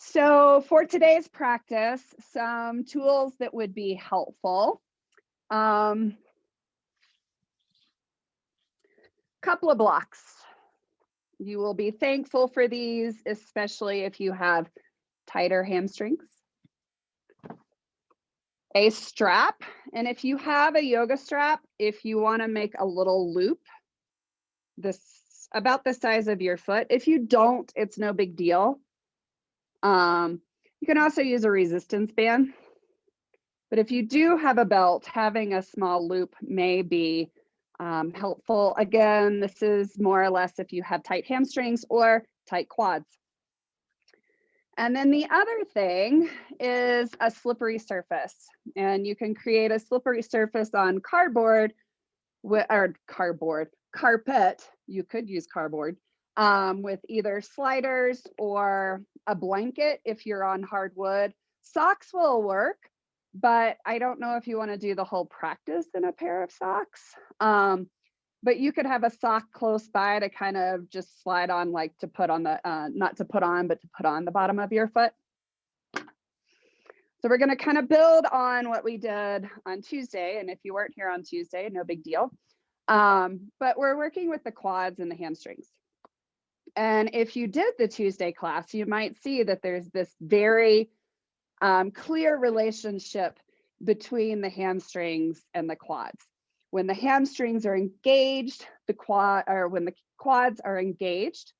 So for today's practice, some tools that would be helpful. Couple of blocks. You will be thankful for these, especially if you have tighter hamstrings. A strap, and if you have a yoga strap, if you want to make a little loop, this about the size of your foot. If you don't, it's no big deal. You can also use a resistance band, but if you do have a belt, having a small loop may be helpful. Again, this is more or less if you have tight hamstrings or tight quads. And then the other thing is a slippery surface, and you can create a slippery surface on carpet. You could use cardboard with either sliders or a blanket if you're on hardwood. Socks will work, but I don't know if you want to do the whole practice in a pair of socks. But you could have a sock close by to kind of just slide on, like to put on the, not to put on, but to put on the bottom of your foot. So we're going to kind of build on what we did on Tuesday. And if you weren't here on Tuesday, no big deal. But we're working with the quads and the hamstrings. And if you did the Tuesday class, you might see that there's this very clear relationship between the hamstrings and the quads. When the hamstrings are engaged, when the quads are engaged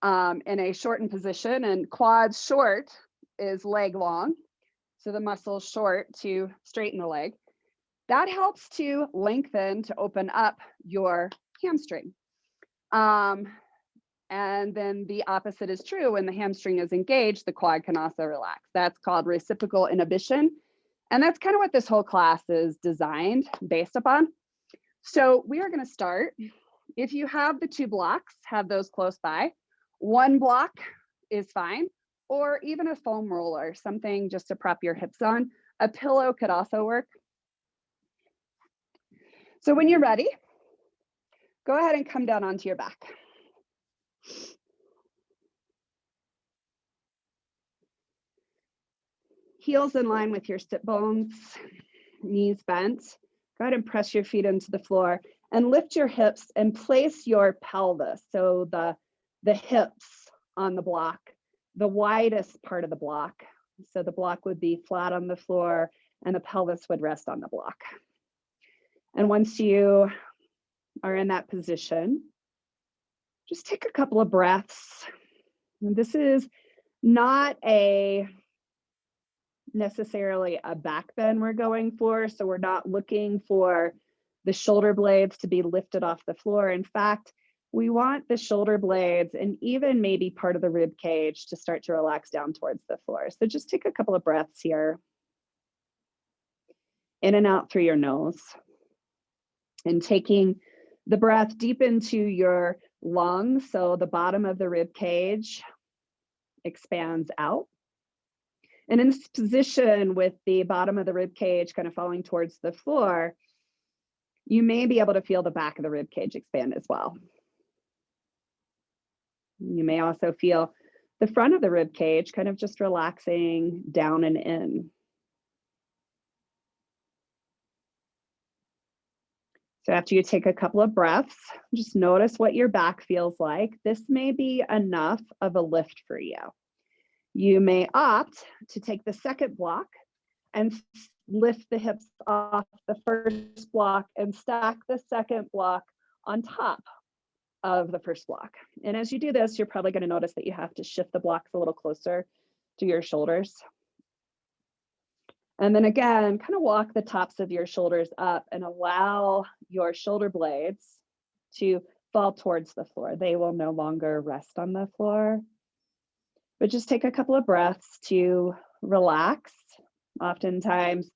in a shortened position, and quads short is leg long, so the muscle short to straighten the leg. That helps to lengthen, to open up your hamstring. And then the opposite is true. When the hamstring is engaged, the quad can also relax. That's called reciprocal inhibition. And that's kind of what this whole class is designed based upon. So we are going to start. If you have the two blocks, have those close by. One block is fine, or even a foam roller, something just to prop your hips on. A pillow could also work. So when you're ready, go ahead and come down onto your back. Heels in line with your sit bones, knees bent. Go ahead and press your feet into the floor and lift your hips and place your pelvis. So the hips on the block, the widest part of the block. So the block would be flat on the floor and the pelvis would rest on the block. And once you are in that position, just take a couple of breaths. And this is not necessarily a back bend we're going for. So we're not looking for the shoulder blades to be lifted off the floor. In fact, we want the shoulder blades and even maybe part of the rib cage to start to relax down towards the floor. So just take a couple of breaths here. In and out through your nose. And taking the breath deep into your lungs. So the bottom of the rib cage expands out. And in this position with the bottom of the rib cage kind of falling towards the floor, you may be able to feel the back of the rib cage expand as well. You may also feel the front of the rib cage kind of just relaxing down and in. So after you take a couple of breaths, just notice what your back feels like. This may be enough of a lift for you. You may opt to take the second block and lift the hips off the first block and stack the second block on top of the first block. And as you do this, you're probably going to notice that you have to shift the blocks a little closer to your shoulders. And then again, kind of walk the tops of your shoulders up and allow your shoulder blades to fall towards the floor. They will no longer rest on the floor. But just take a couple of breaths to relax. Oftentimes,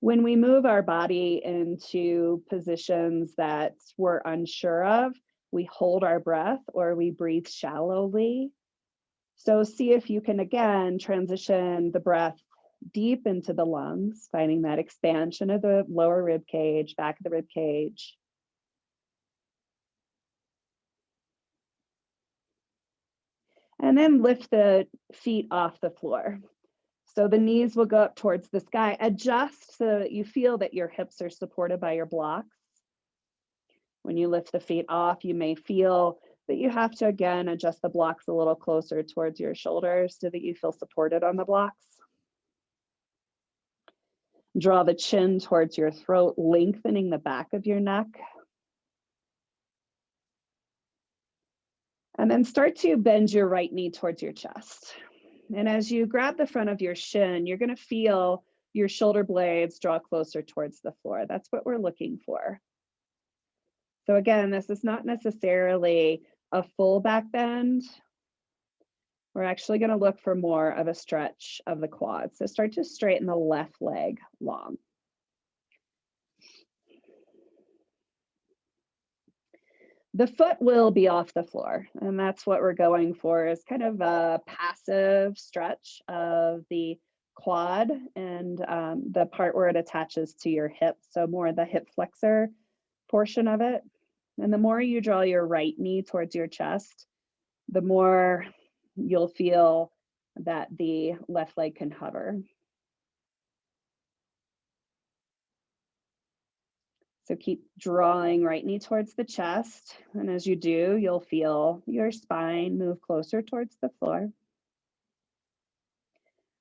when we move our body into positions that we're unsure of, we hold our breath or we breathe shallowly. So see if you can, again, transition the breath deep into the lungs, finding that expansion of the lower rib cage, back of the rib cage. And then lift the feet off the floor. So the knees will go up towards the sky. Adjust so that you feel that your hips are supported by your blocks. When you lift the feet off, you may feel that you have to, again, adjust the blocks a little closer towards your shoulders so that you feel supported on the blocks. Draw the chin towards your throat, lengthening the back of your neck. And then start to bend your right knee towards your chest. And as you grab the front of your shin, you're going to feel your shoulder blades draw closer towards the floor. That's what we're looking for. So again, this is not necessarily a full back bend. We're actually going to look for more of a stretch of the quads. So start to straighten the left leg long. The foot will be off the floor, and that's what we're going for, is kind of a passive stretch of the quad and the part where it attaches to your hip. So more the hip flexor portion of it. And the more you draw your right knee towards your chest, the more you'll feel that the left leg can hover. So keep drawing right knee towards the chest. And as you do, you'll feel your spine move closer towards the floor.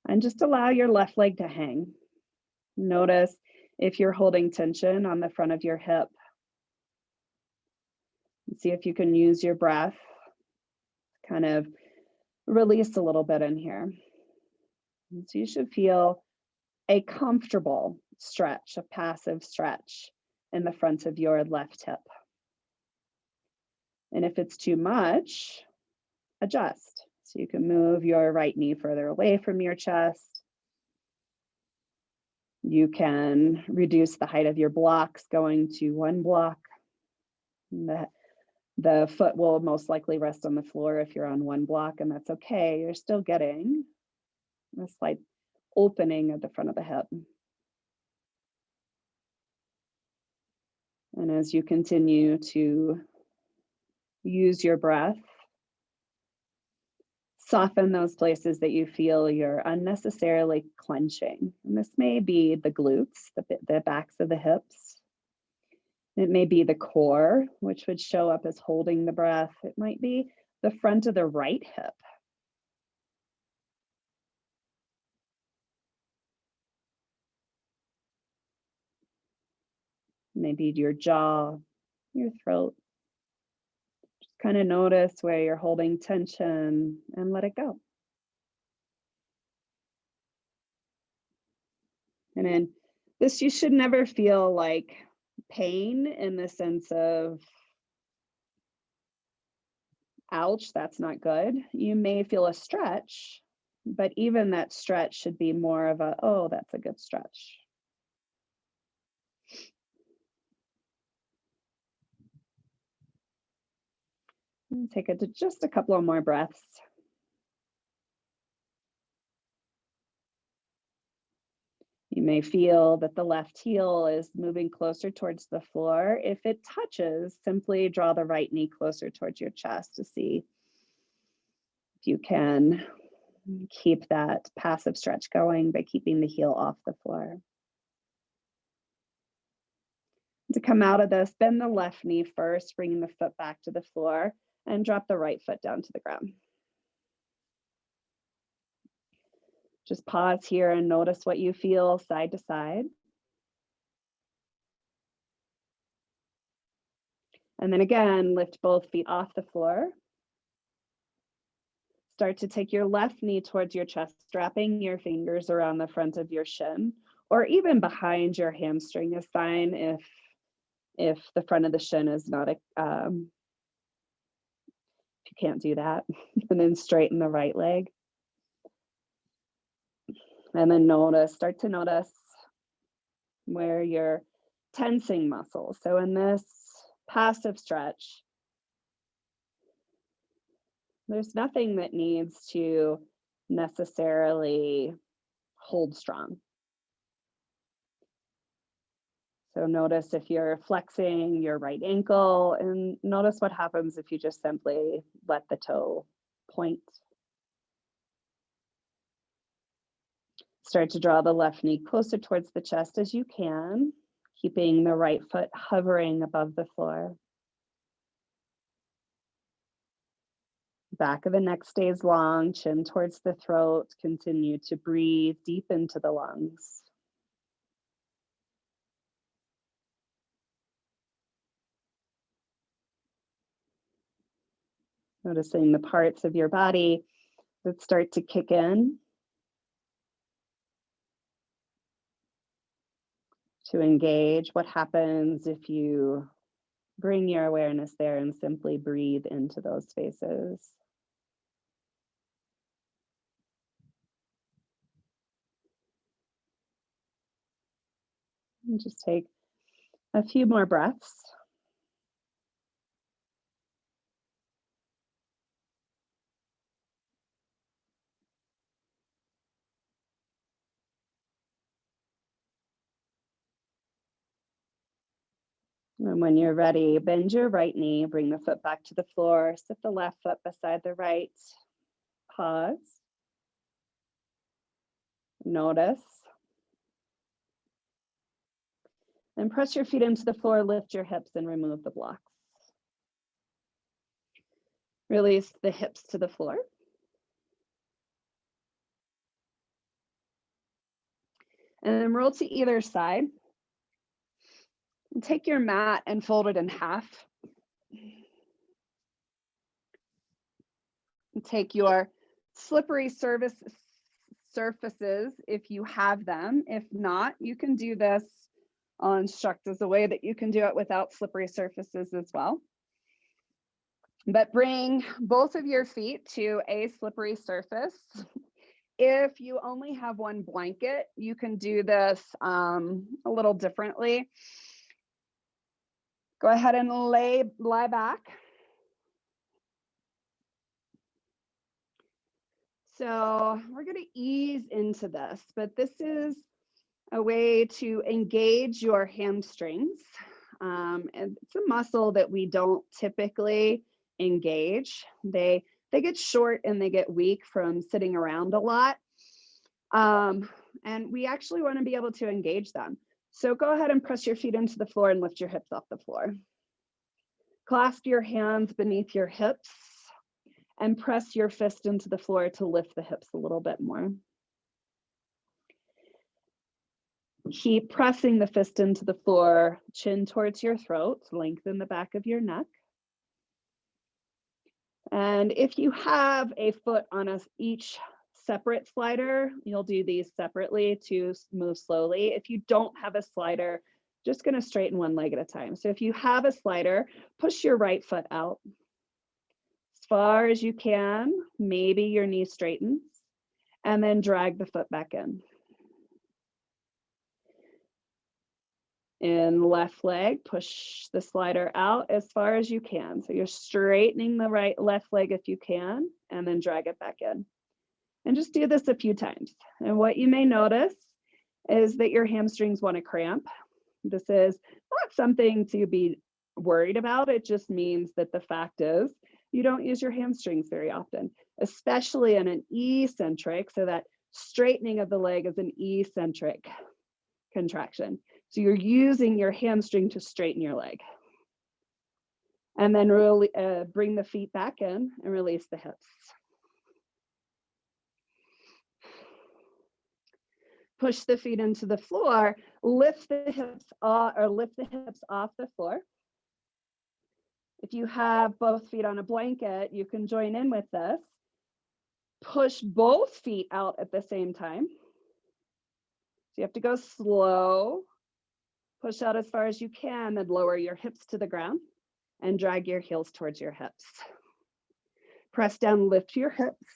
And just allow your left leg to hang. Notice if you're holding tension on the front of your hip. See if you can use your breath, kind of release a little bit in here. And so you should feel a comfortable stretch, a passive stretch in the front of your left hip. And if it's too much, adjust. So you can move your right knee further away from your chest. You can reduce the height of your blocks going to one block. The foot will most likely rest on the floor if you're on one block, and that's okay. You're still getting a slight opening at the front of the hip. And as you continue to use your breath, soften those places that you feel you're unnecessarily clenching. And this may be the glutes, the backs of the hips. It may be the core, which would show up as holding the breath. It might be the front of the right hip. Maybe your jaw, your throat. Just kind of notice where you're holding tension and let it go. And then this, you should never feel like pain in the sense of, ouch, that's not good. You may feel a stretch, but even that stretch should be more of a, oh, that's a good stretch. Take it to just a couple of more breaths. You may feel that the left heel is moving closer towards the floor. If it touches, simply draw the right knee closer towards your chest to see if you can keep that passive stretch going by keeping the heel off the floor. To come out of this, bend the left knee first, bringing the foot back to the floor, and drop the right foot down to the ground. Just pause here and notice what you feel side to side. And then again, lift both feet off the floor. Start to take your left knee towards your chest, wrapping your fingers around the front of your shin, or even behind your hamstring is fine if the front of the shin is not if you can't do that. And then straighten the right leg. And then start to notice where you're tensing muscles. So in this passive stretch, there's nothing that needs to necessarily hold strong. So notice if you're flexing your right ankle, and notice what happens if you just simply let the toe point Start to draw the left knee closer towards the chest as you can, keeping the right foot hovering above the floor. Back of the neck stays long, chin towards the throat. Continue to breathe deep into the lungs. Noticing the parts of your body that start to kick in to engage. What happens if you bring your awareness there and simply breathe into those spaces? And just take a few more breaths. And when you're ready, bend your right knee, bring the foot back to the floor, sit the left foot beside the right. Pause. Notice. And press your feet into the floor, lift your hips and remove the blocks. Release the hips to the floor. And then roll to either side. And take your mat and fold it in half. And take your slippery surfaces if you have them. If not, you can do this. I'll instruct as a way that you can do it without slippery surfaces as well. But bring both of your feet to a slippery surface. If you only have one blanket, you can do this a little differently. Go ahead and lie back. So we're going to ease into this, but this is a way to engage your hamstrings. And it's a muscle that we don't typically engage. They get short and they get weak from sitting around a lot. And we actually want to be able to engage them. So go ahead and press your feet into the floor and lift your hips off the floor. Clasp your hands beneath your hips and press your fist into the floor to lift the hips a little bit more. Keep pressing the fist into the floor, chin towards your throat, lengthen the back of your neck. And if you have a foot on each separate slider, you'll do these separately to move slowly. If you don't have a slider, just going to straighten one leg at a time. So if you have a slider, push your right foot out as far as you can. Maybe your knee straightens, and then drag the foot back in. In left leg, push the slider out as far as you can. So you're straightening the left leg if you can, and then drag it back in. And just do this a few times. And what you may notice is that your hamstrings want to cramp. This is not something to be worried about. It just means that the fact is you don't use your hamstrings very often, especially in an eccentric. So that straightening of the leg is an eccentric contraction. So you're using your hamstring to straighten your leg. And then really bring the feet back in and release the hips. Push the feet into the floor, lift the hips off the floor. If you have both feet on a blanket, you can join in with this. Push both feet out at the same time. So you have to go slow. Push out as far as you can, then lower your hips to the ground and drag your heels towards your hips. Press down, lift your hips.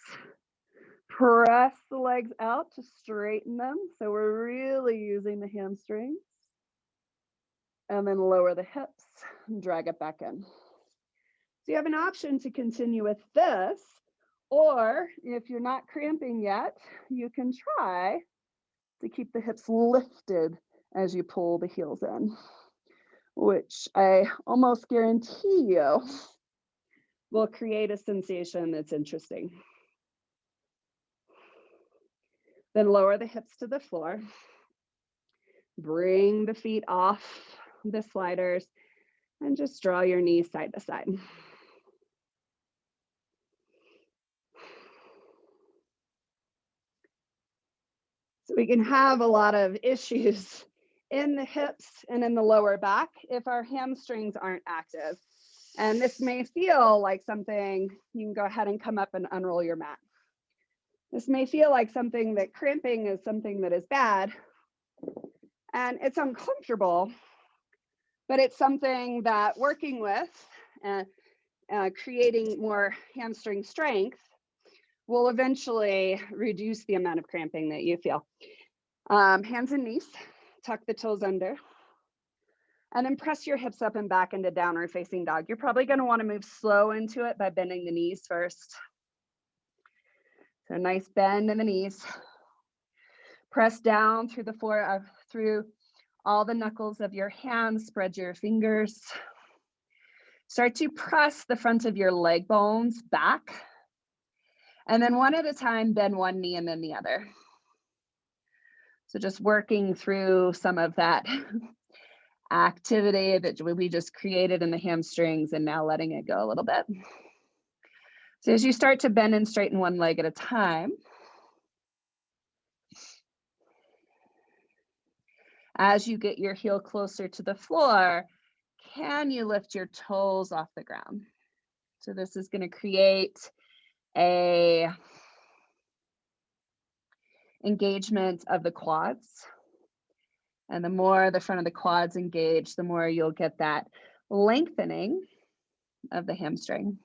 Press the legs out to straighten them. So we're really using the hamstrings. And then lower the hips and drag it back in. So you have an option to continue with this, or if you're not cramping yet, you can try to keep the hips lifted as you pull the heels in, which I almost guarantee you will create a sensation that's interesting. Then lower the hips to the floor. Bring the feet off the sliders and just draw your knees side to side. So we can have a lot of issues in the hips and in the lower back if our hamstrings aren't active. And this may feel like something, you can go ahead and come up and unroll your mat. This may feel like something that cramping is something that is bad, and it's uncomfortable, but it's something that working with and creating more hamstring strength will eventually reduce the amount of cramping that you feel. Hands and knees, tuck the toes under, and then press your hips up and back into downward facing dog. You're probably going to want to move slow into it by bending the knees first. So nice bend in the knees. Press down through the floor, through all the knuckles of your hands. Spread your fingers. Start to press the front of your leg bones back. And then one at a time, bend one knee and then the other. So just working through some of that activity that we just created in the hamstrings and now letting it go a little bit. So as you start to bend and straighten one leg at a time, as you get your heel closer to the floor, can you lift your toes off the ground? So this is going to create a engagement of the quads. And the more the front of the quads engage, the more you'll get that lengthening of the hamstring.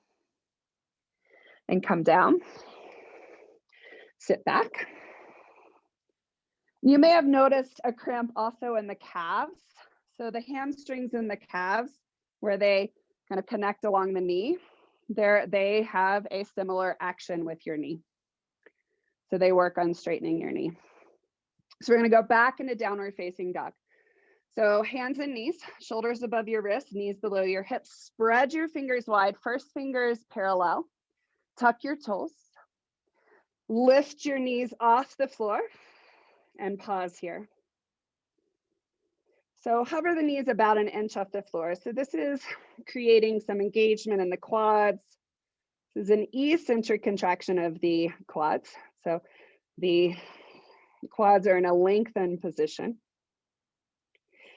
And come down, sit back. You may have noticed a cramp also in the calves. So the hamstrings in the calves, where they kind of connect along the knee, they have a similar action with your knee. So they work on straightening your knee. So we're going to go back into downward facing dog. So hands and knees, shoulders above your wrists, knees below your hips. Spread your fingers wide, first fingers parallel. Tuck your toes. Lift your knees off the floor and pause here. So hover the knees about an inch off the floor. So this is creating some engagement in the quads. This is an eccentric contraction of the quads. So the quads are in a lengthened position.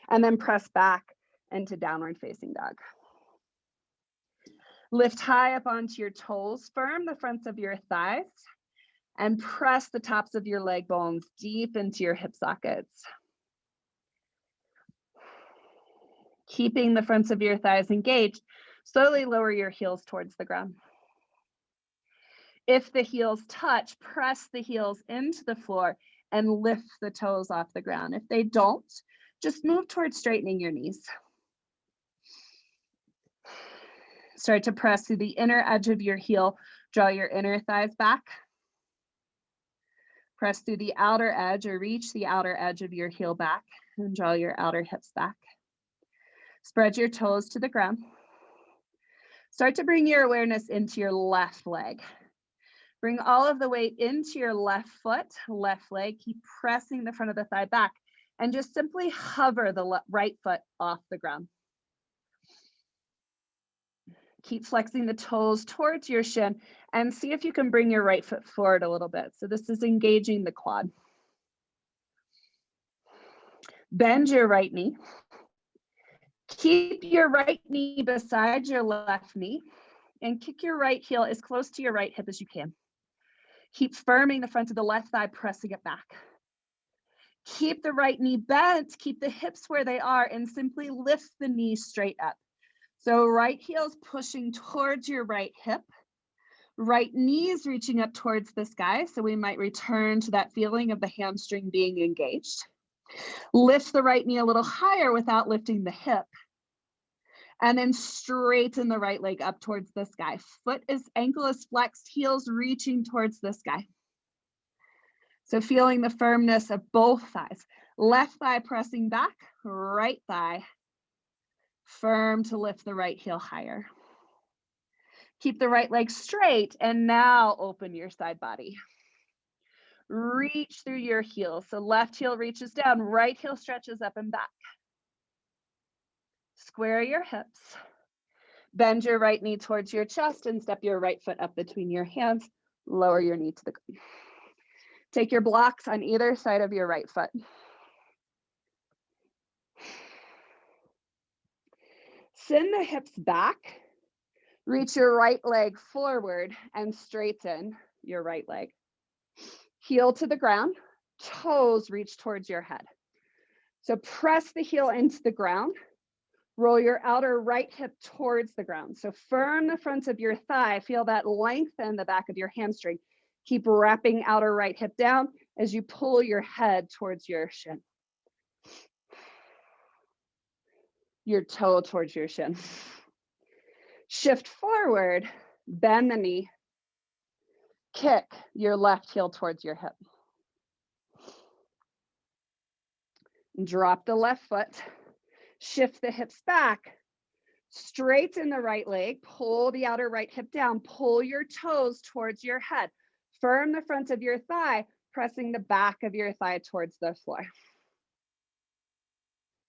And then press back into downward facing dog. Lift high up onto your toes, firm the fronts of your thighs, and press the tops of your leg bones deep into your hip sockets. Keeping the fronts of your thighs engaged, slowly lower your heels towards the ground. If the heels touch, press the heels into the floor and lift the toes off the ground. If they don't, just move towards straightening your knees. Start to press through the inner edge of your heel. Draw your inner thighs back. Press through the outer edge or reach the outer edge of your heel back and draw your outer hips back. Spread your toes to the ground. Start to bring your awareness into your left leg. Bring all of the weight into your left foot, left leg. Keep pressing the front of the thigh back and just simply hover the right foot off the ground. Keep flexing the toes towards your shin and see if you can bring your right foot forward a little bit. So this is engaging the quad. Bend your right knee. Keep your right knee beside your left knee and kick your right heel as close to your right hip as you can. Keep firming the front of the left thigh, pressing it back. Keep the right knee bent, keep the hips where they are, and simply lift the knee straight up. So right heel's pushing towards your right hip, right knee's reaching up towards the sky. So we might return to that feeling of the hamstring being engaged. Lift the right knee a little higher without lifting the hip. And then straighten the right leg up towards the sky. Ankle is flexed, heels reaching towards the sky. So feeling the firmness of both thighs. Left thigh pressing back, right thigh firm to lift the right heel higher. Keep the right leg straight and now open your side body. Reach through your heel. So left heel reaches down, right heel stretches up and back. Square your hips. Bend your right knee towards your chest and step your right foot up between your hands. Lower your knee to the ground. Take your blocks on either side of your right foot. Send the hips back. Reach your right leg forward and straighten your right leg. Heel to the ground, toes reach towards your head. So press the heel into the ground. Roll your outer right hip towards the ground. So firm the front of your thigh. Feel that lengthen the back of your hamstring. Keep wrapping outer right hip down as you pull your head towards your shin. Your toe towards your shin. Shift forward, bend the knee. Kick your left heel towards your hip. Drop the left foot. Shift the hips back. Straighten the right leg. Pull the outer right hip down. Pull your toes towards your head. Firm the front of your thigh, pressing the back of your thigh towards the floor.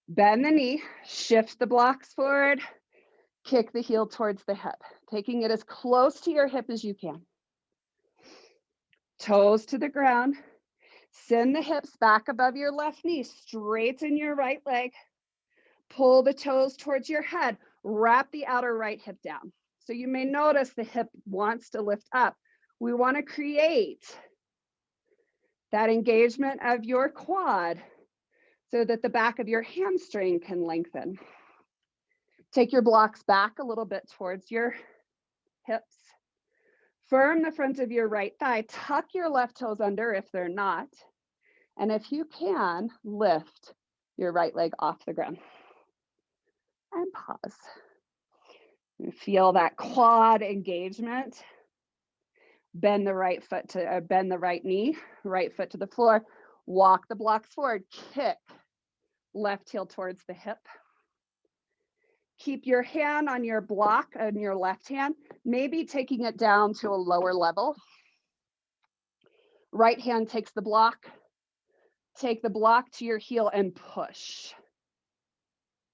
Bend the knee. Shift the blocks forward. Kick the heel towards the hip, taking it as close to your hip as you can. Toes to the ground. Send the hips back above your left knee. Straighten your right leg. Pull the toes towards your head. Wrap the outer right hip down. So you may notice the hip wants to lift up. We want to create that engagement of your quad so that the back of your hamstring can lengthen. Take your blocks back a little bit towards your hips. Firm the front of your right thigh. Tuck your left toes under if they're not. And if you can, lift your right leg off the ground. And pause. And feel that quad engagement. Bend the right foot to bend the right knee, right foot to the floor. Walk the blocks forward. Kick left heel towards the hip. Keep your hand on your block on your left hand, maybe taking it down to a lower level. Right hand takes the block. Take the block to your heel and push.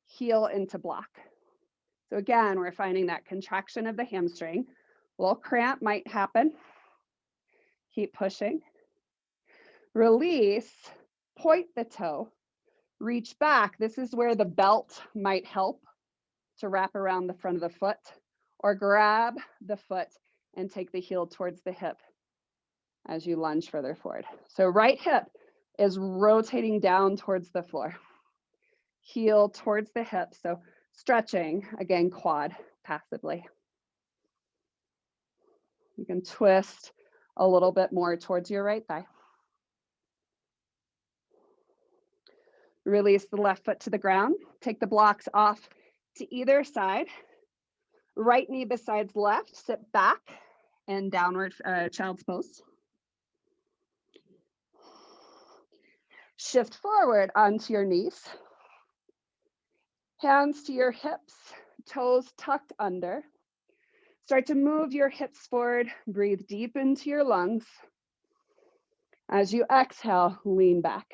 Heel into block. So again, we're finding that contraction of the hamstring. A little cramp might happen. Keep pushing. Release, point the toe, reach back. This is where the belt might help to wrap around the front of the foot, or grab the foot and take the heel towards the hip as you lunge further forward. So right hip is rotating down towards the floor. Heel towards the hip. So stretching, again, quad passively. You can twist a little bit more towards your right thigh. Release the left foot to the ground. Take the blocks off to either side. Right knee besides left, sit back and downward child's pose. Shift forward onto your knees. Hands to your hips, toes tucked under. Start to move your hips forward. Breathe deep into your lungs. As you exhale, lean back.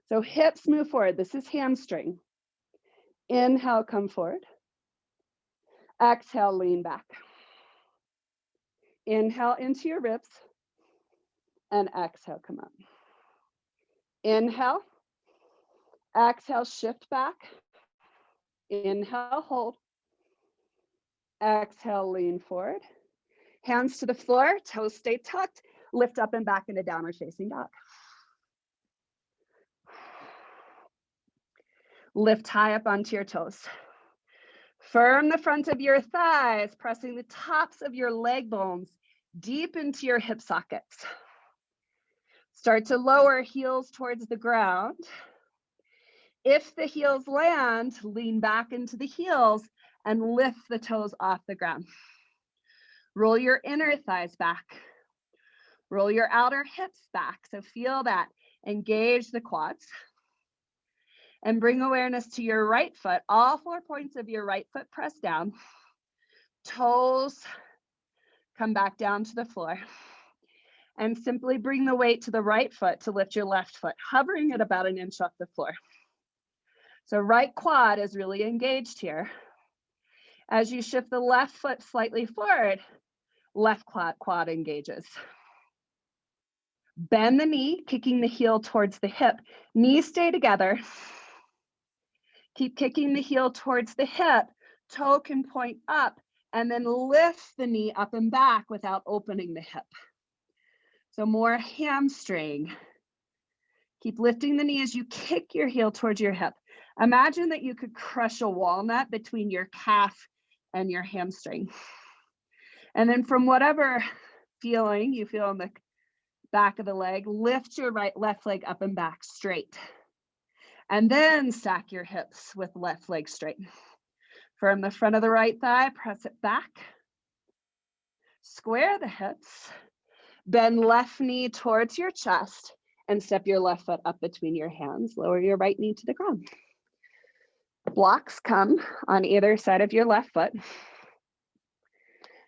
So hips move forward. This is hamstring. Inhale, come forward. Exhale, lean back. Inhale into your ribs. And exhale, come up. Inhale. Exhale, shift back. Inhale, hold. Exhale, lean forward. Hands to the floor, toes stay tucked. Lift up and back into downward facing dog. Lift high up onto your toes. Firm the front of your thighs, pressing the tops of your leg bones deep into your hip sockets. Start to lower heels towards the ground. If the heels land, lean back into the heels and lift the toes off the ground. Roll your inner thighs back. Roll your outer hips back. So feel that. Engage the quads. And bring awareness to your right foot. All 4 points of your right foot press down. Toes come back down to the floor. And simply bring the weight to the right foot to lift your left foot, hovering at about 1 inch off the floor. So right quad is really engaged here. As you shift the left foot slightly forward, left quad engages. Bend the knee, kicking the heel towards the hip. Knees stay together. Keep kicking the heel towards the hip. Toe can point up, and then lift the knee up and back without opening the hip. So more hamstring. Keep lifting the knee as you kick your heel towards your hip. Imagine that you could crush a walnut between your calf and your hamstring. And then from whatever feeling you feel in the back of the leg, lift your left leg up and back straight. And then stack your hips with left leg straight. From the front of the right thigh, press it back. Square the hips. Bend left knee towards your chest and step your left foot up between your hands. Lower your right knee to the ground. Blocks come on either side of your left foot.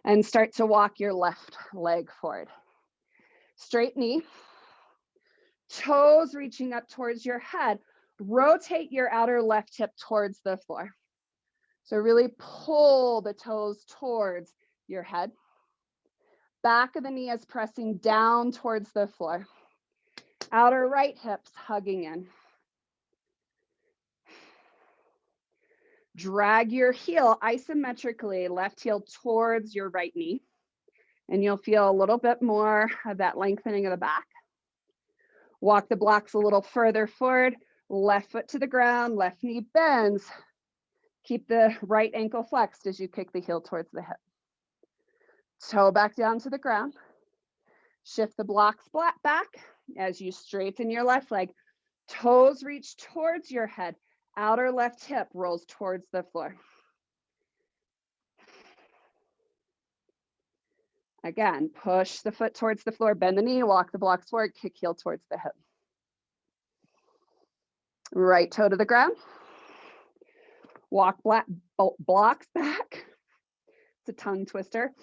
And start to walk your left leg forward. Straight knee. Toes reaching up towards your head. Rotate your outer left hip towards the floor. So really pull the toes towards your head. Back of the knee is pressing down towards the floor. Outer right hips hugging in. Drag your heel isometrically, left heel towards your right knee. And you'll feel a little bit more of that lengthening of the back. Walk the blocks a little further forward. Left foot to the ground, left knee bends. Keep the right ankle flexed as you kick the heel towards the hip. Toe back down to the ground. Shift the blocks back as you straighten your left leg. Toes reach towards your head. Outer left hip rolls towards the floor. Again, push the foot towards the floor, bend the knee, walk the blocks forward, kick heel towards the hip. Right toe to the ground. Walk blocks back. It's a tongue twister.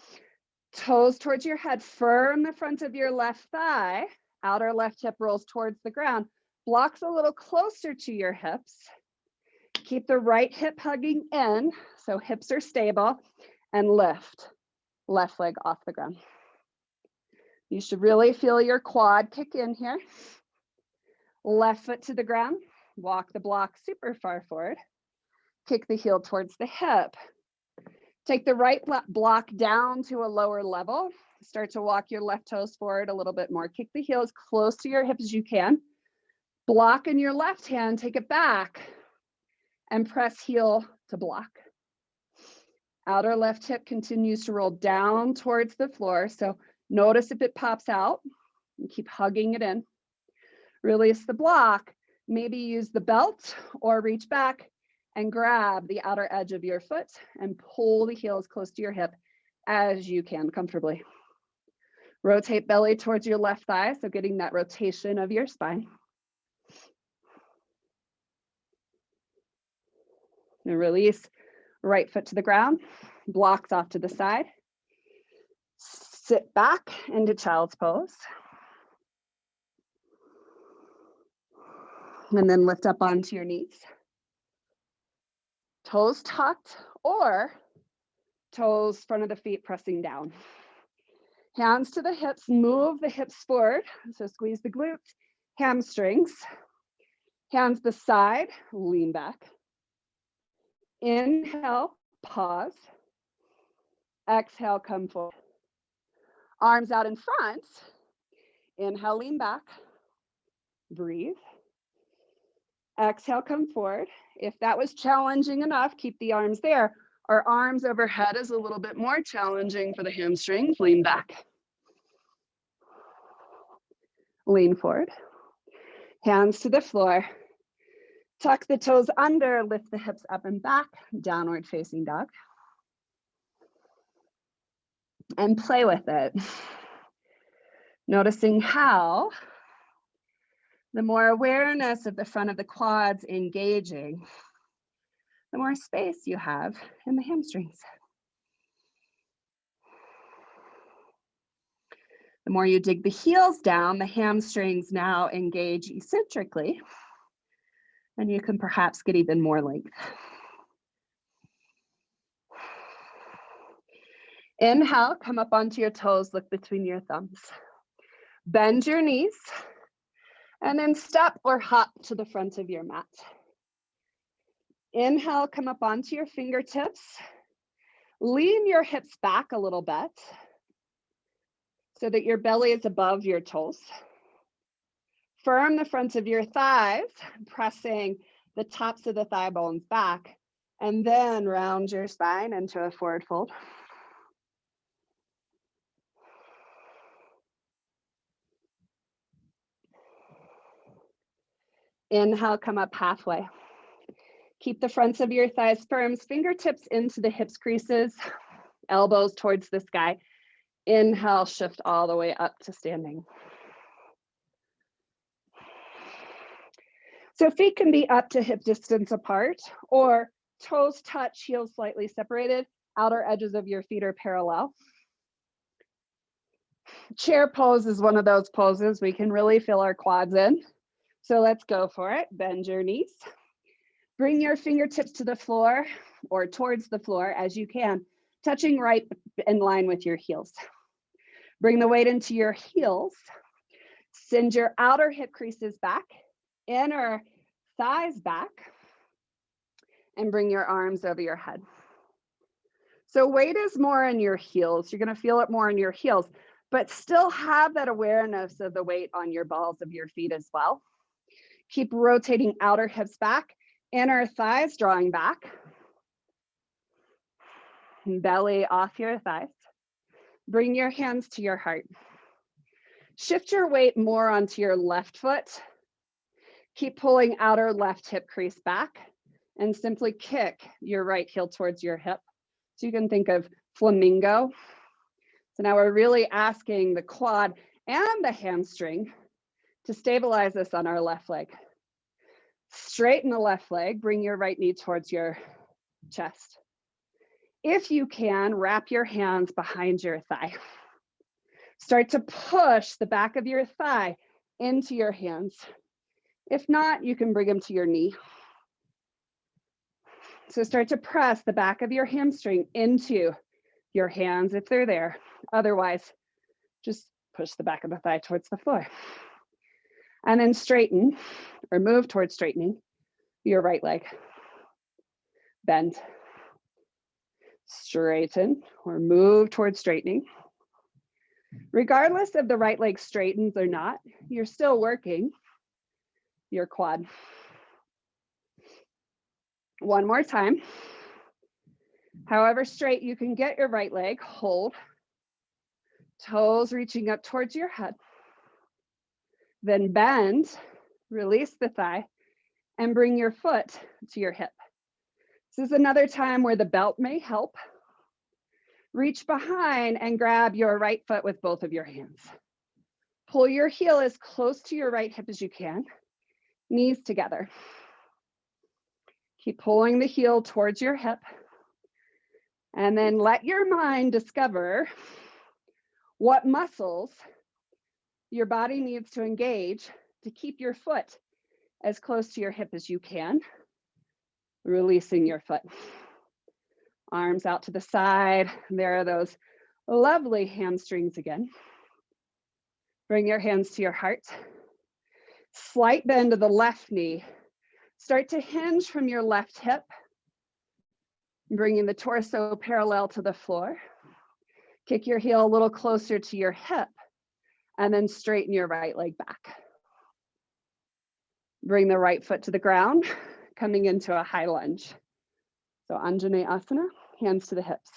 Toes towards your head, firm the front of your left thigh. Outer left hip rolls towards the ground. Blocks a little closer to your hips. Keep the right hip hugging in, so hips are stable, and lift left leg off the ground. You should really feel your quad kick in here. Left foot to the ground. Walk the block super far forward. Kick the heel towards the hip. Take the right block down to a lower level. Start to walk your left toes forward a little bit more. Kick the heel as close to your hip as you can. Block in your left hand, take it back, and press heel to block. Outer left hip continues to roll down towards the floor. So notice if it pops out and keep hugging it in. Release the block. Maybe use the belt or reach back and grab the outer edge of your foot and pull the heel as close to your hip as you can comfortably. Rotate belly towards your left thigh, so getting that rotation of your spine. And release, right foot to the ground, blocks off to the side. Sit back into child's pose. And then lift up onto your knees. Toes tucked or toes front of the feet pressing down. Hands to the hips, move the hips forward. So squeeze the glutes, hamstrings. Hands beside, lean back. Inhale, pause. Exhale, come forward. Arms out in front. Inhale, lean back. Breathe. Exhale, come forward. If that was challenging enough, keep the arms there. Our arms overhead is a little bit more challenging for the hamstrings. Lean back. Lean forward. Hands to the floor. Tuck the toes under, lift the hips up and back, downward facing dog. And play with it. Noticing how the more awareness of the front of the quads engaging, the more space you have in the hamstrings. The more you dig the heels down, the hamstrings now engage eccentrically, and you can perhaps get even more length. Inhale, come up onto your toes, look between your thumbs. Bend your knees, and then step or hop to the front of your mat. Inhale, come up onto your fingertips. Lean your hips back a little bit so that your belly is above your toes. Firm the front of your thighs, pressing the tops of the thigh bones back, and then round your spine into a forward fold. Inhale, come up halfway. Keep the fronts of your thighs firm, fingertips into the hips creases, elbows towards the sky. Inhale, shift all the way up to standing. So feet can be up to hip distance apart, or toes touch, heels slightly separated, outer edges of your feet are parallel. Chair pose is one of those poses we can really feel our quads in. So let's go for it. Bend your knees. Bring your fingertips to the floor or towards the floor as you can, touching right in line with your heels. Bring the weight into your heels. Send your outer hip creases back, inner thighs back, and bring your arms over your head. So weight is more in your heels. You're going to feel it more in your heels, but still have that awareness of the weight on your balls of your feet as well. Keep rotating outer hips back, inner thighs drawing back, belly off your thighs. Bring your hands to your heart. Shift your weight more onto your left foot. Keep pulling outer left hip crease back and simply kick your right heel towards your hip. So you can think of flamingo. So now we're really asking the quad and the hamstring to stabilize us on our left leg. Straighten the left leg, bring your right knee towards your chest. If you can, wrap your hands behind your thigh. Start to push the back of your thigh into your hands. If not, you can bring them to your knee. So start to press the back of your hamstring into your hands if they're there. Otherwise, just push the back of the thigh towards the floor. And then straighten or move towards straightening your right leg. Bend. Straighten or move towards straightening. Regardless of the right leg straightens or not, you're still working your quad. One more time. However straight you can get your right leg, hold. Toes reaching up towards your head. Then bend, release the thigh, and bring your foot to your hip. This is another time where the belt may help. Reach behind and grab your right foot with both of your hands. Pull your heel as close to your right hip as you can. Knees together. Keep pulling the heel towards your hip. And then let your mind discover what muscles your body needs to engage to keep your foot as close to your hip as you can. Releasing your foot. Arms out to the side. There are those lovely hamstrings again. Bring your hands to your heart. Slight bend of the left knee. Start to hinge from your left hip. Bringing the torso parallel to the floor. Kick your heel a little closer to your hip. And then straighten your right leg back. Bring the right foot to the ground, coming into a high lunge. So Anjaneyasana, hands to the hips.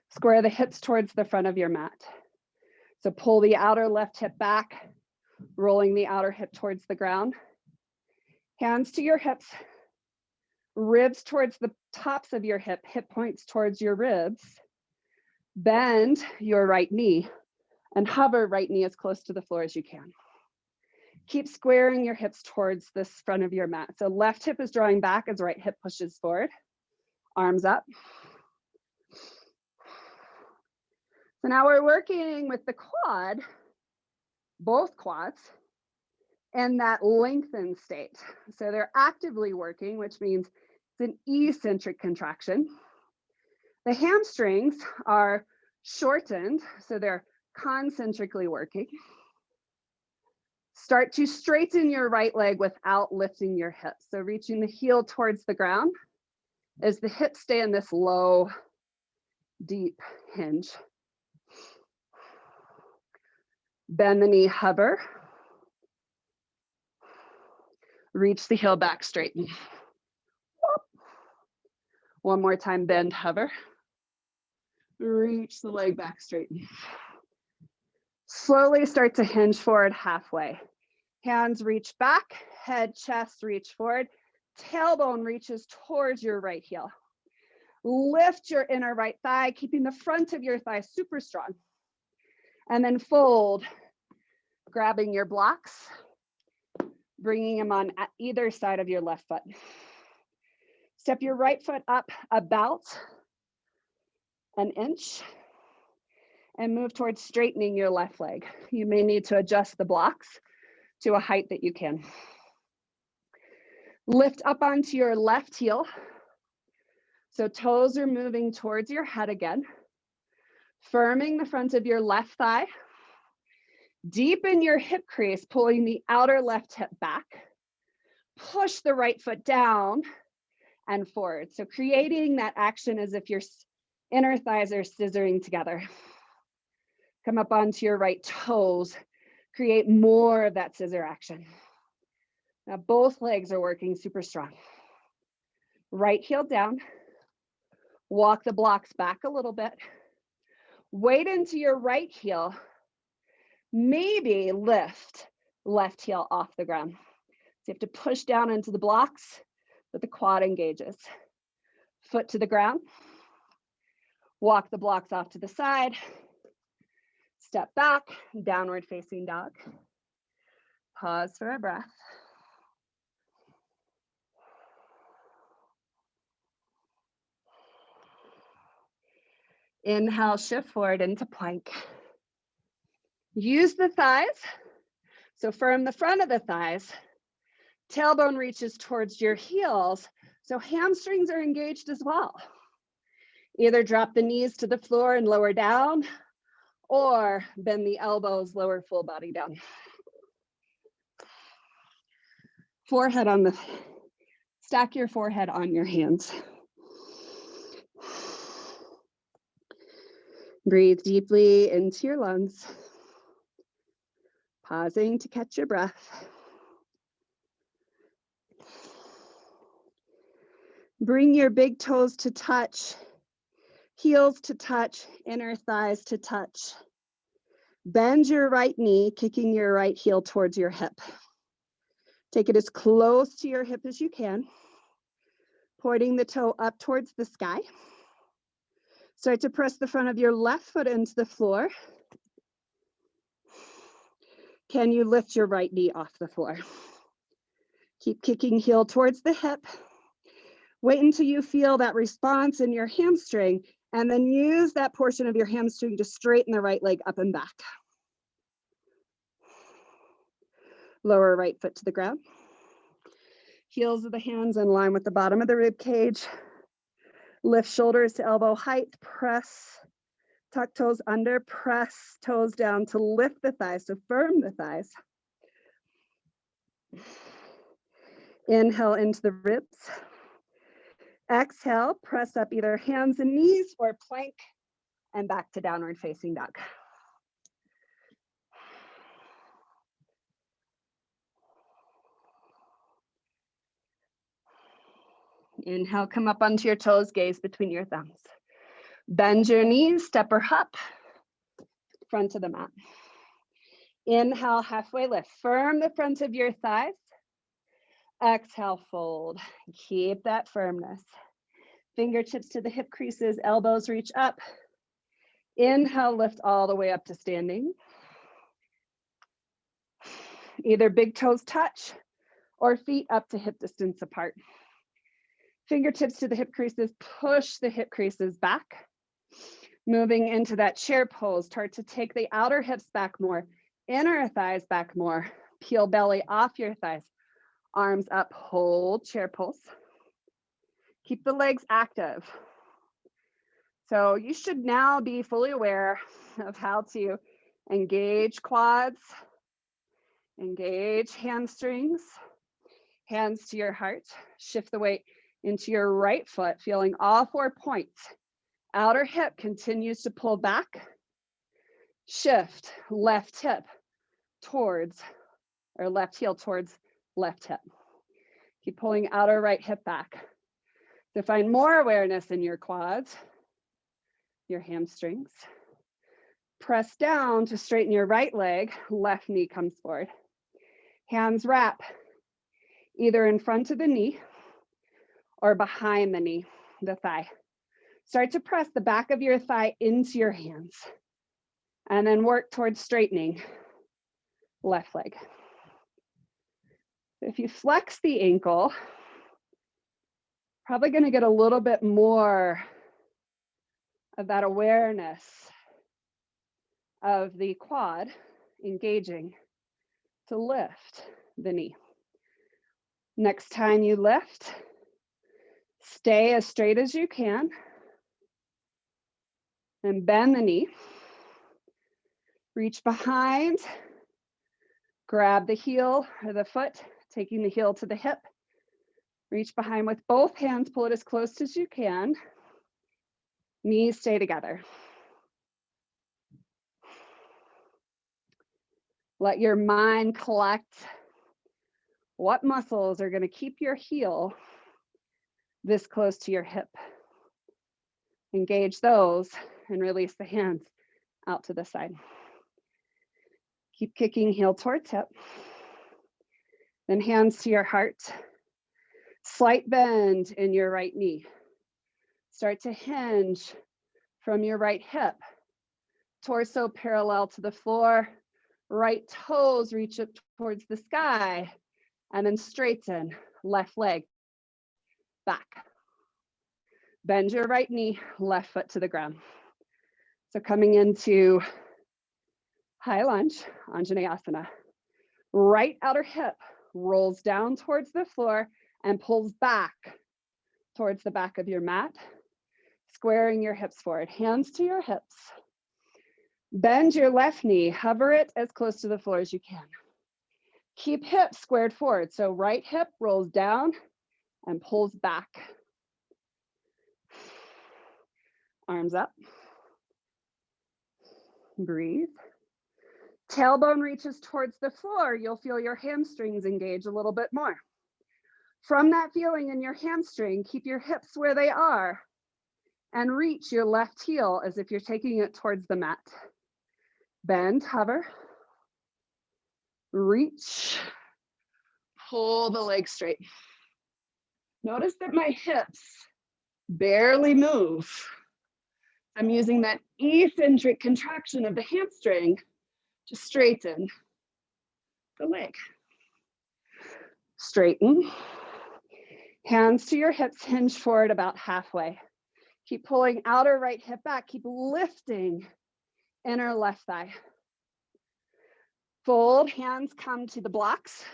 Square the hips towards the front of your mat. So pull the outer left hip back, rolling the outer hip towards the ground. Hands to your hips, ribs towards the tops of your hip points towards your ribs. Bend your right knee and hover right knee as close to the floor as you can. Keep squaring your hips towards this front of your mat. So left hip is drawing back as right hip pushes forward. Arms up. So now we're working with the quad, both quads, in that lengthened state. So they're actively working, which means it's an eccentric contraction. The hamstrings are shortened, so they're concentrically working. Start to straighten your right leg without lifting your hips. So reaching the heel towards the ground as the hips stay in this low, deep hinge. Bend the knee, hover. Reach the heel back, straighten. One more time, bend, hover. Reach the leg back, straighten. Slowly start to hinge forward halfway. Hands reach back, head, chest, reach forward. Tailbone reaches towards your right heel. Lift your inner right thigh, keeping the front of your thigh super strong. And then fold, grabbing your blocks, bringing them on at either side of your left foot. Step your right foot up about an inch and move towards straightening your left leg. You may need to adjust the blocks to a height that you can. Lift up onto your left heel. So toes are moving towards your head again. Firming the front of your left thigh. Deepen your hip crease, pulling the outer left hip back. Push the right foot down and forward. So creating that action as if your inner thighs are scissoring together. Come up onto your right toes. Create more of that scissor action. Now both legs are working super strong. Right heel down. Walk the blocks back a little bit. Weight into your right heel. Maybe lift left heel off the ground. So you have to push down into the blocks, but the quad engages. Foot to the ground. Walk the blocks off to the side. Step back, downward facing dog. Pause for a breath. Inhale, shift forward into plank. Use the thighs. So firm the front of the thighs. Tailbone reaches towards your heels. So hamstrings are engaged as well. Either drop the knees to the floor and lower down, or bend the elbows, lower full body down. Forehead on the, stack your forehead on your hands. Breathe deeply into your lungs. Pausing to catch your breath. Bring your big toes to touch, heels to touch, inner thighs to touch. Bend your right knee, kicking your right heel towards your hip. Take it as close to your hip as you can, pointing the toe up towards the sky. Start to press the front of your left foot into the floor. Can you lift your right knee off the floor? Keep kicking heel towards the hip. Wait until you feel that response in your hamstring, and then use that portion of your hamstring to straighten the right leg up and back. Lower right foot to the ground. Heels of the hands in line with the bottom of the rib cage. Lift shoulders to elbow height, press, tuck toes under, press toes down to lift the thighs, so firm the thighs. Inhale into the ribs. Exhale, press up either hands and knees or plank and back to downward facing dog. Inhale, come up onto your toes, gaze between your thumbs. Bend your knees, step or hop, front of the mat. Inhale, halfway lift. Firm the front of your thighs. Exhale, fold. Keep that firmness. Fingertips to the hip creases, elbows reach up. Inhale, lift all the way up to standing. Either big toes touch or feet up to hip distance apart. Fingertips to the hip creases, push the hip creases back. Moving into that chair pose, start to take the outer hips back more, inner thighs back more, peel belly off your thighs, arms up, hold chair pose. Keep the legs active. So you should now be fully aware of how to engage quads, engage hamstrings, hands to your heart, shift the weight into your right foot, feeling all 4 points. Outer hip continues to pull back, shift left hip towards, or left heel towards left hip. Keep pulling outer right hip back. To find more awareness in your quads, your hamstrings. Press down to straighten your right leg, left knee comes forward. Hands wrap either in front of the knee or behind the knee, the thigh. Start to press the back of your thigh into your hands and then work towards straightening left leg. If you flex the ankle, probably going to get a little bit more of that awareness of the quad engaging to lift the knee. Next time you lift, stay as straight as you can and bend the knee. Reach behind, grab the heel or the foot, taking the heel to the hip. Reach behind with both hands, pull it as close as you can. Knees stay together. Let your mind collect what muscles are going to keep your heel this close to your hip. Engage those and release the hands out to the side. Keep kicking heel towards hip. Then hands to your heart. Slight bend in your right knee. Start to hinge from your right hip. Torso parallel to the floor. Right toes reach up towards the sky. And then straighten left leg back. Bend your right knee, left foot to the ground. So coming into high lunge, Anjaneyasana. Right outer hip rolls down towards the floor and pulls back towards the back of your mat, squaring your hips forward. Hands to your hips. Bend your left knee, hover it as close to the floor as you can. Keep hips squared forward. So right hip rolls down and pulls back. Arms up. Breathe. Tailbone reaches towards the floor. You'll feel your hamstrings engage a little bit more. From that feeling in your hamstring, keep your hips where they are and reach your left heel as if you're taking it towards the mat. Bend, hover, reach, pull the leg straight. Notice that my hips barely move. I'm using that eccentric contraction of the hamstring to straighten the leg. Straighten. Hands to your hips, hinge forward about halfway. Keep pulling outer right hip back. Keep lifting inner left thigh. Fold, hands come to the blocks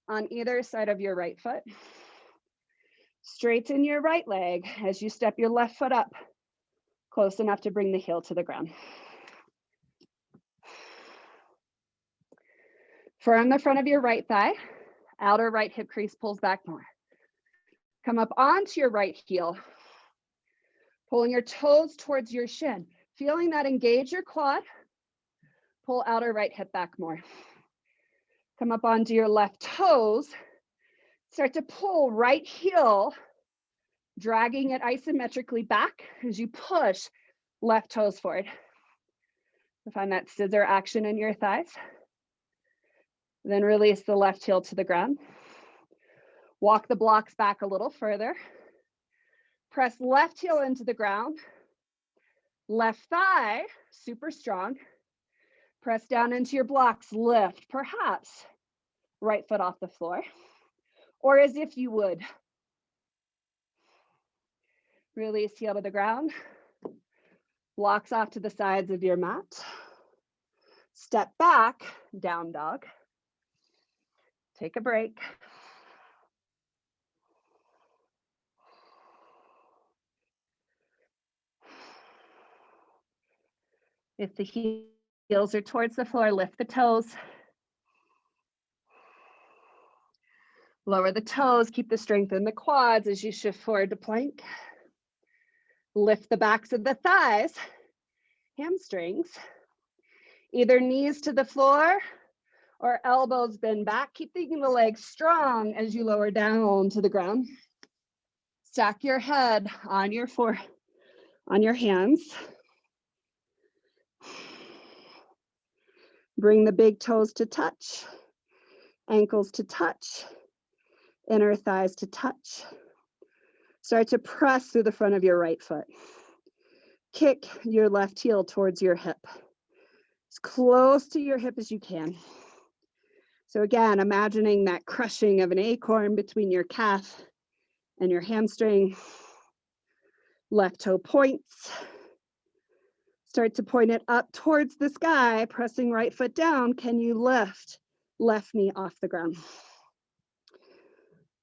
on either side of your right foot. Straighten your right leg as you step your left foot up, close enough to bring the heel to the ground. Firm the front of your right thigh. Outer right hip crease pulls back more. Come up onto your right heel, pulling your toes towards your shin. Feeling that engage your quad, pull outer right hip back more. Come up onto your left toes, start to pull right heel, dragging it isometrically back as you push left toes forward. So find that scissor action in your thighs. Then release the left heel to the ground. Walk the blocks back a little further. Press left heel into the ground. Left thigh, super strong. Press down into your blocks, lift, perhaps right foot off the floor, or as if you would. Release heel to the ground. Blocks off to the sides of your mat. Step back, down dog. Take a break. If the heels are towards the floor, lift the toes. Lower the toes, keep the strength in the quads as you shift forward to plank. Lift the backs of the thighs, hamstrings. Either knees to the floor or elbows bend back, keeping the legs strong as you lower down to the ground. Stack your head on your hands. Bring the big toes to touch, ankles to touch, inner thighs to touch. Start to press through the front of your right foot. Kick your left heel towards your hip, as close to your hip as you can. So again, imagining that crushing of an acorn between your calf and your hamstring. Left toe points. Start to point it up towards the sky, pressing right foot down. Can you lift left knee off the ground?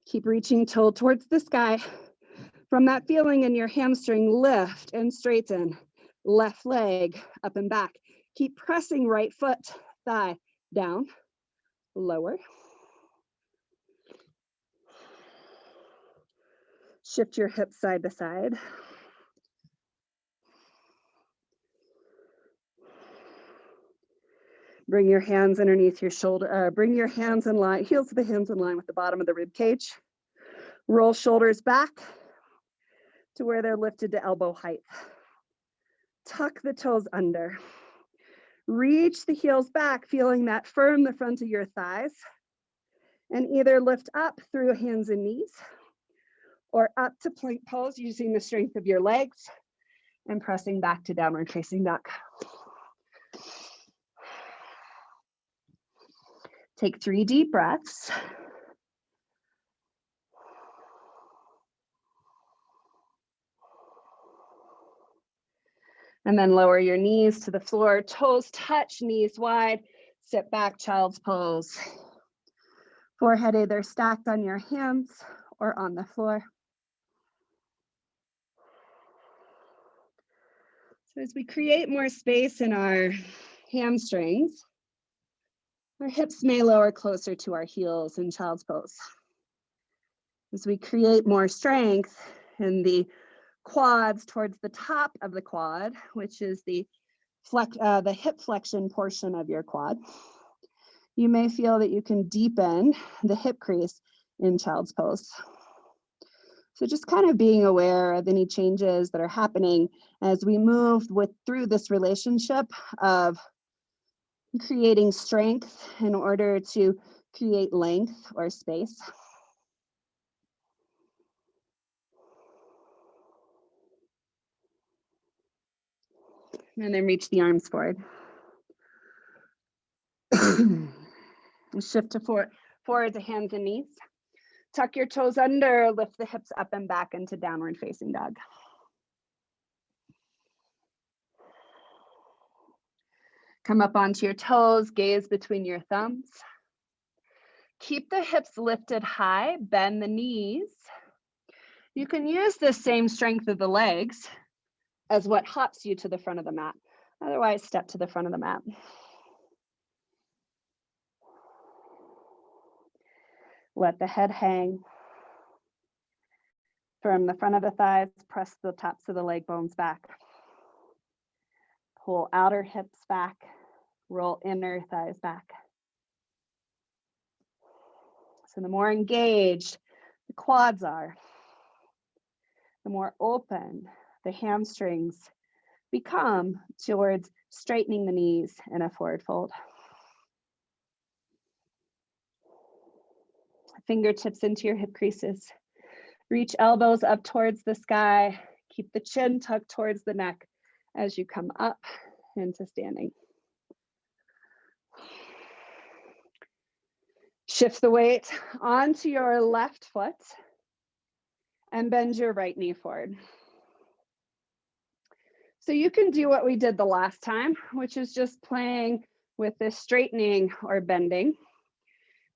Keep reaching toe towards the sky. From that feeling in your hamstring, lift and straighten. Left leg up and back. Keep pressing right foot, thigh down, lower. Shift your hips side to side. Bring your hands underneath your shoulder, bring your hands in line, heels of the hands in line with the bottom of the rib cage. Roll shoulders back to where they're lifted to elbow height. Tuck the toes under. Reach the heels back, feeling that firm the front of your thighs. And either lift up through hands and knees or up to plank pose using the strength of your legs and pressing back to downward facing dog. Take 3 deep breaths. And then lower your knees to the floor, toes touch, knees wide, sit back, child's pose. Forehead either stacked on your hands or on the floor. So as we create more space in our hamstrings, our hips may lower closer to our heels in child's pose. As we create more strength in the quads towards the top of the quad, which is the hip flexion portion of your quad, you may feel that you can deepen the hip crease in child's pose. So just kind of being aware of any changes that are happening as we move through this relationship of creating strength in order to create length or space. And then reach the arms forward. Shift to forward to hands and knees. Tuck your toes under, lift the hips up and back into downward facing dog. Come up onto your toes, gaze between your thumbs. Keep the hips lifted high, bend the knees. You can use the same strength of the legs as what hops you to the front of the mat. Otherwise, step to the front of the mat. Let the head hang. Firm the front of the thighs, press the tops of the leg bones back. Pull outer hips back, roll inner thighs back. So the more engaged the quads are, the more open the hamstrings become towards straightening the knees in a forward fold. Fingertips into your hip creases. Reach elbows up towards the sky. Keep the chin tucked towards the neck as you come up into standing. Shift the weight onto your left foot and bend your right knee forward. So you can do what we did the last time, which is just playing with this straightening or bending.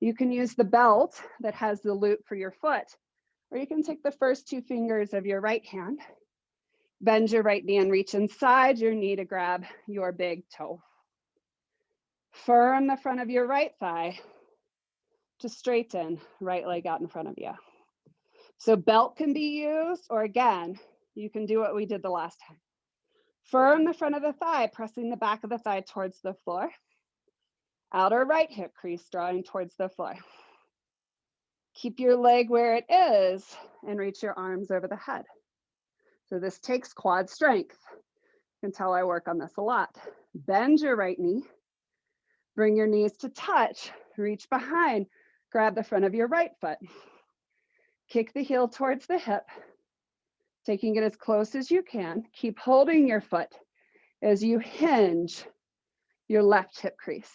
You can use the belt that has the loop for your foot, or you can take the first 2 fingers of your right hand, bend your right knee and reach inside your knee to grab your big toe. Firm the front of your right thigh to straighten right leg out in front of you. So belt can be used, or again, you can do what we did the last time. Firm the front of the thigh, pressing the back of the thigh towards the floor. Outer right hip crease drawing towards the floor. Keep your leg where it is and reach your arms over the head. So this takes quad strength. You can tell I work on this a lot. Bend your right knee. Bring your knees to touch. Reach behind. Grab the front of your right foot. Kick the heel towards the hip, taking it as close as you can. Keep holding your foot as you hinge your left hip crease.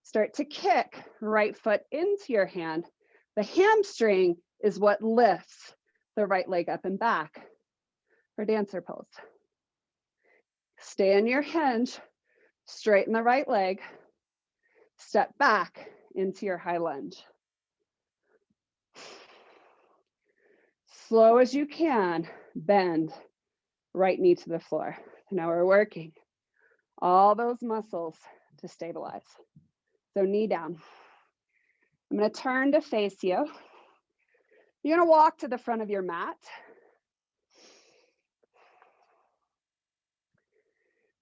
Start to kick right foot into your hand. The hamstring is what lifts the right leg up and back for dancer pose. Stay in your hinge, straighten the right leg, step back into your high lunge. Slow as you can, bend right knee to the floor. Now we're working all those muscles to stabilize. So knee down. I'm going to turn to face you. You're going to walk to the front of your mat.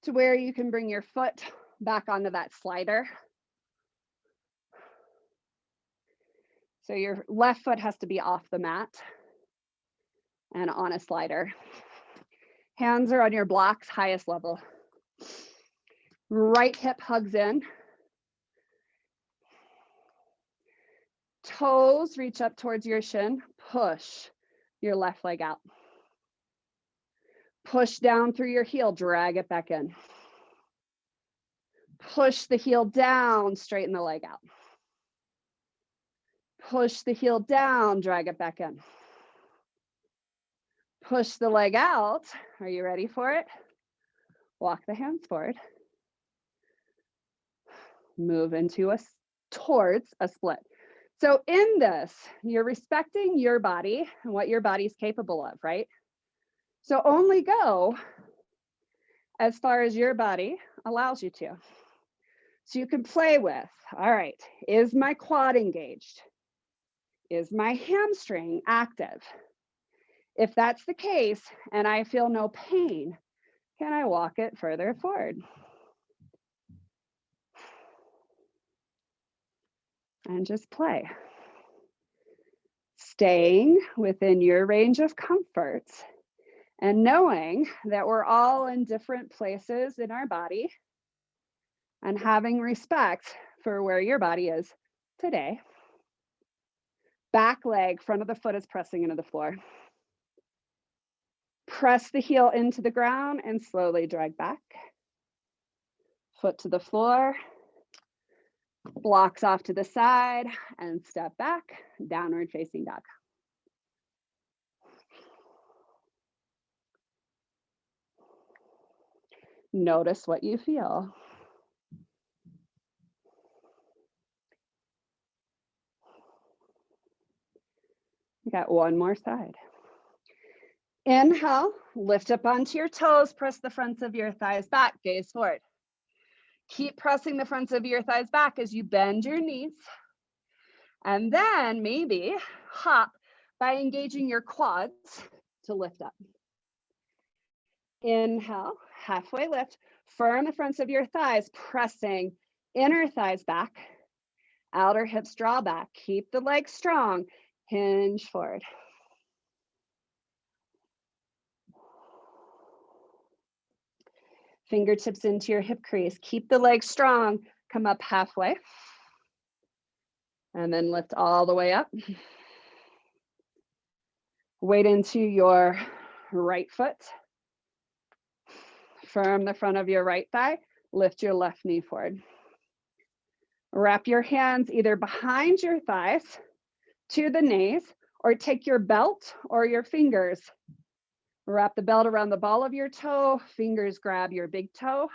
To where you can bring your foot back onto that slider. So your left foot has to be off the mat and on a slider. Hands are on your blocks, highest level. Right hip hugs in. Toes reach up towards your shin. Push your left leg out. Push down through your heel, drag it back in. Push the heel down, straighten the leg out. Push the heel down, drag it back in. Push the leg out. Are you ready for it? Walk the hands forward. Move into towards a split. So in this, you're respecting your body and what your body's capable of, right? So only go as far as your body allows you to. So you can play with, all right, is my quad engaged? Is my hamstring active? If that's the case and I feel no pain, can I walk it further forward? And just play. Staying within your range of comfort and knowing that we're all in different places in our body and having respect for where your body is today. Back leg, front of the foot is pressing into the floor. Press the heel into the ground and slowly drag back. Foot to the floor. Blocks off to the side and step back, downward facing dog. Notice what you feel. We got one more side. Inhale, lift up onto your toes, press the fronts of your thighs back, gaze forward. Keep pressing the fronts of your thighs back as you bend your knees. And then maybe hop by engaging your quads to lift up. Inhale, halfway lift, firm the fronts of your thighs, pressing inner thighs back, outer hips draw back. Keep the legs strong, hinge forward. Fingertips into your hip crease. Keep the legs strong. Come up halfway. And then lift all the way up. Weight into your right foot. Firm the front of your right thigh. Lift your left knee forward. Wrap your hands either behind your thighs to the knees, or take your belt or your fingers Wrap the belt around the ball of your toe, fingers grab your big toe,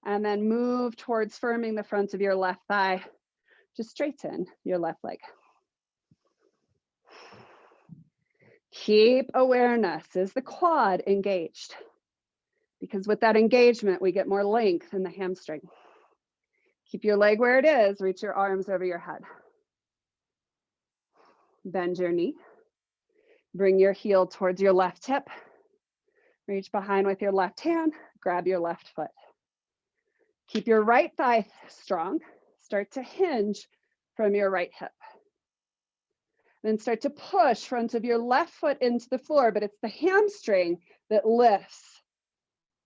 and then move towards firming the front of your left thigh. Just straighten your left leg. Keep awareness. Is the quad engaged? Because with that engagement, we get more length in the hamstring. Keep your leg where it is. Reach your arms over your head. Bend your knee. Bring your heel towards your left hip. Reach behind with your left hand. Grab your left foot. Keep your right thigh strong. Start to hinge from your right hip. Then start to push front of your left foot into the floor, but it's the hamstring that lifts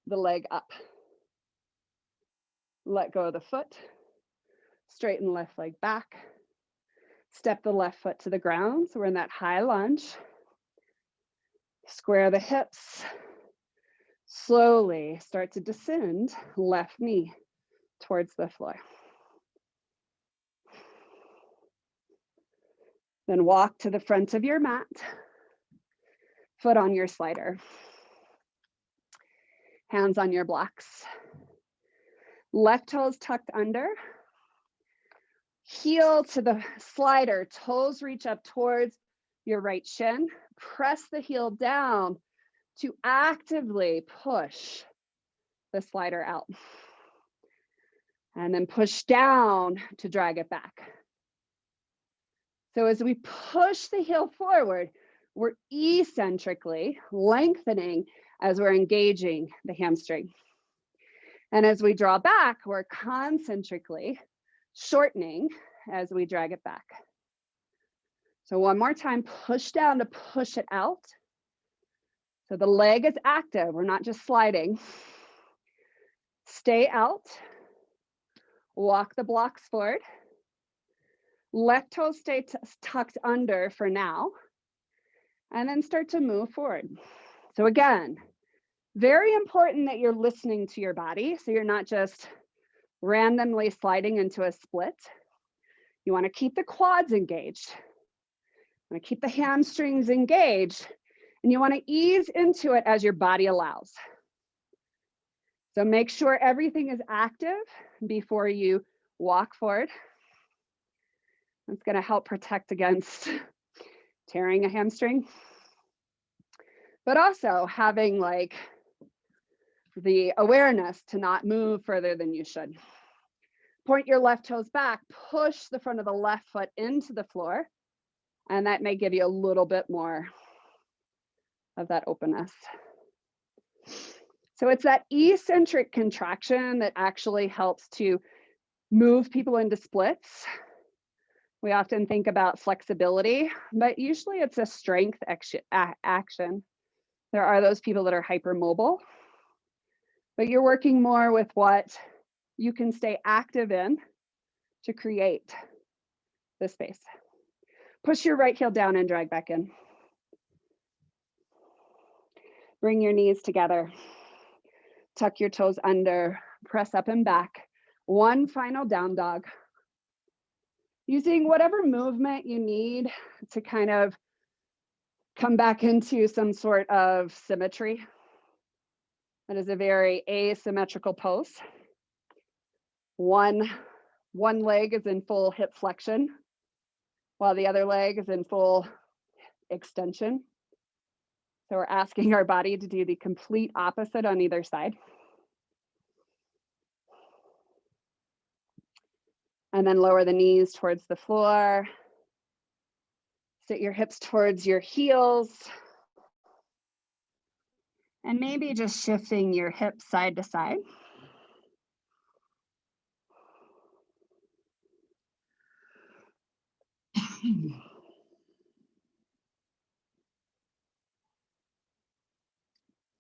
the leg up. Let go of the foot. Straighten left leg back. Step the left foot to the ground. So we're in that high lunge. Square the hips. Slowly start to descend left knee towards the floor. Then walk to the front of your mat. Foot on your slider. Hands on your blocks. Left toes tucked under. Heel to the slider. Toes reach up towards your right shin. Press the heel down to actively push the slider out. And then push down to drag it back. So as we push the heel forward, we're eccentrically lengthening as we're engaging the hamstring. And as we draw back, we're concentrically shortening as we drag it back. So one more time, push down to push it out. So the leg is active, we're not just sliding. Stay out, walk the blocks forward. Left toe stay tucked under for now, and then start to move forward. So again, very important that you're listening to your body, so you're not just randomly sliding into a split. You want to keep the quads engaged. You want to keep the hamstrings engaged, and you want to ease into it as your body allows. So make sure everything is active before you walk forward. It's going to help protect against tearing a hamstring, but also having like the awareness to not move further than you should. Point your left toes back, push the front of the left foot into the floor, and that may give you a little bit more of that openness. So it's that eccentric contraction that actually helps to move people into splits. We often think about flexibility, but usually it's a strength action. There are those people that are hypermobile, but you're working more with what you can stay active in to create the space. Push your right heel down and drag back in. Bring your knees together. Tuck your toes under, press up and back. One final down dog. Using whatever movement you need to kind of come back into some sort of symmetry. That is a very asymmetrical pose. One leg is in full hip flexion, while the other leg is in full extension. So we're asking our body to do the complete opposite on either side. And then lower the knees towards the floor. Sit your hips towards your heels. And maybe just shifting your hips side to side.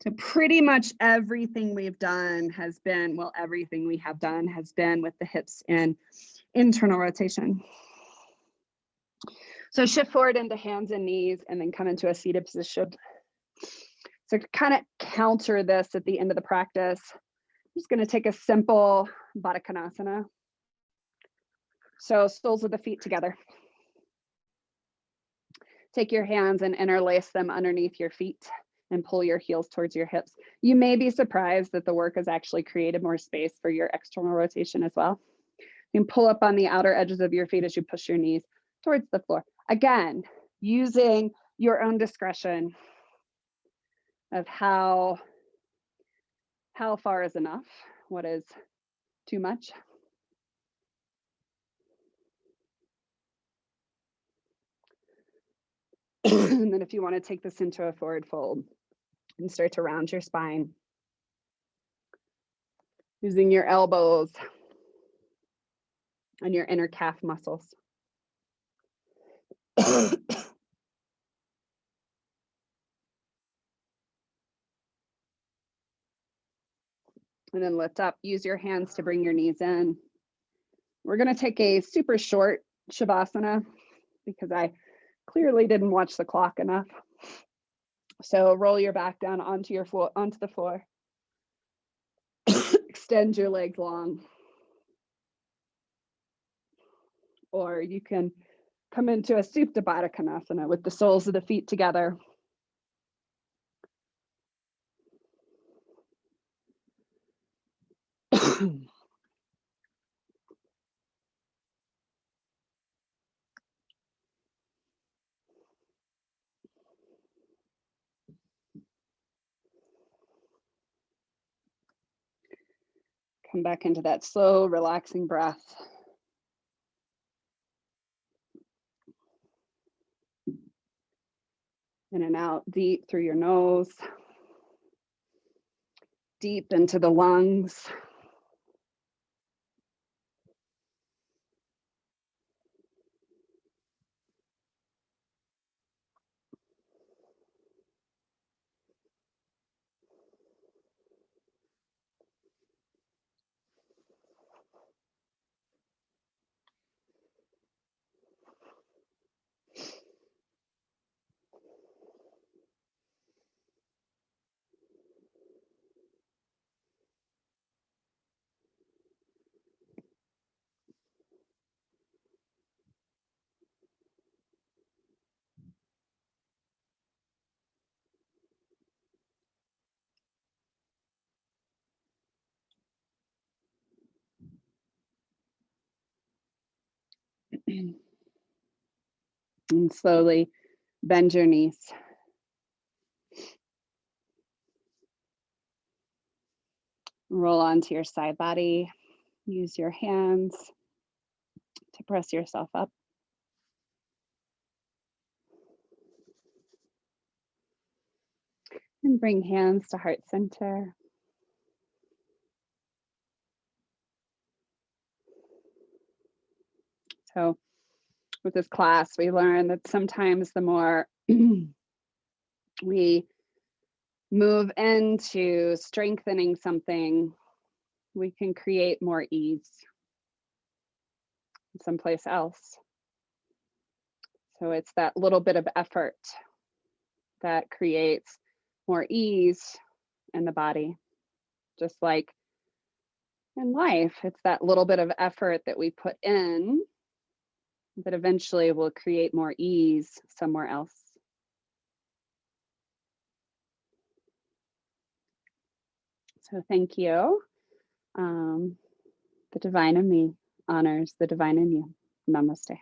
So pretty much everything we've done has been, well, everything we have done has been with the hips in internal rotation. So shift forward into hands and knees and then come into a seated position. So to kind of counter this at the end of the practice, I'm just going to take a simple Baddha Konasana. So soles of the feet together. Take your hands and interlace them underneath your feet. and pull your heels towards your hips. You may be surprised that the work has actually created more space for your external rotation as well. You can pull up on the outer edges of your feet as you push your knees towards the floor. Again, using your own discretion of how far is enough, what is too much. And then if you want to take this into a forward fold and start to round your spine, using your elbows and your inner calf muscles. And then lift up, use your hands to bring your knees in. We're going to take a super short Shavasana because I clearly didn't watch the clock enough. So roll your back down onto the floor. Extend your legs long. Or you can come into a Supta Baddha Konasana with the soles of the feet together. Come back into that slow, relaxing breath. In and out, deep through your nose, deep into the lungs. And slowly bend your knees. Roll onto your side body. Use your hands to press yourself up. And bring hands to heart center. So with this class, we learned that sometimes the more we move into strengthening something, we can create more ease someplace else. So it's that little bit of effort that creates more ease in the body. Just like in life, it's that little bit of effort that we put in that eventually will create more ease somewhere else. So thank you. The divine in me honors the divine in you. Namaste.